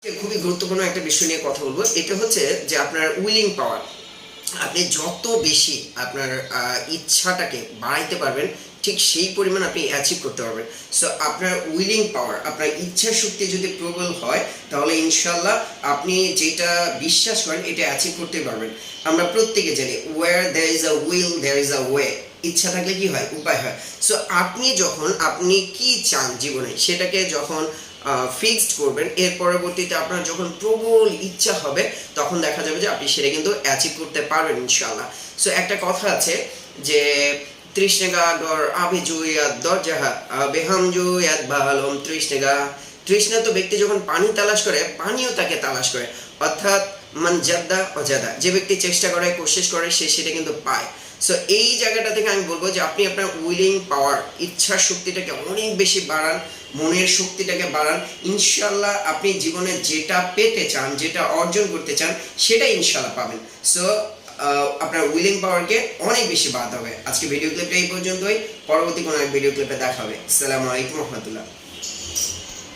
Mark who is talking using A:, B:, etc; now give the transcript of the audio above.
A: খুবই গুরুত্বপূর্ণ একটা বিষয় নিয়ে কথা বলবো। এটা হচ্ছে যে আপনার উইলিং পাওয়ার। আপনি যত বেশি আপনার ইচ্ছাটাকে বাড়াইতে পারবেন, ঠিক সেই পরিমাণ আপনি অ্যাচিভ করতে পারবেন। সো আপনার উইলিং পাওয়ার, আপনার ইচ্ছা শক্তি যদি প্রবল হয়, তাহলে ইনশাল্লাহ আপনি যেটা বিশ্বাস করেন এটা অ্যাচিভ করতে পারবেন। আমরা প্রত্যেকে জানি, where there is a will there is a way. ইচ্ছা থাকলে কি হয়? উপায় হয়। সো আপনি কি চান জীবনে, সেটাকে যখন ফিক্সড করবেন, এর পরবর্তীতে আপনার যখন প্রবল ইচ্ছা হবে, তখন দেখা যাবে যে আপনি সেটা কিন্তু অ্যাচিভ করতে পারবেন ইনশাল্লাহ। সো একটা কথা আছে যে তৃষ্ণেগা ডর আভি জুয়াত দরজাহা বেহাম জুয়াত বালম তৃষ্ণেগা। তৃষ্ণাত ব্যক্তি যখন পানি তালাশ করে, পানিও তাকে তালাশ করে। অর্থাৎ মান জাদ্দা অজাদা, যে ব্যক্তি চেষ্টা করে, কোশিশ করে, সে সেটা কিন্তু পায়। সো এই জায়গাটা থেকে আমি বলবো যে আপনি আপনার উইলিং পাওয়ার, ইচ্ছার শক্তিটাকে অনেক বেশি বাড়ান, মনের শক্তিটাকে বাড়ান। ইনশাল্লাহ আপনি জীবনে যেটা পেতে চান, যেটা অর্জন করতে চান, সেটা ইনশাল্লাহ পাবেন। সো আপনার উইলিং পাওয়ারকে অনেক বেশি বাড়াতে হবে। আজকে ভিডিও ক্লিপটা এই পর্যন্তই। পরবর্তী কোনো এক ভিডিও ক্লিপে দেখা হবে। আসসালামু আলাইকুম রহমতুল্লাহ।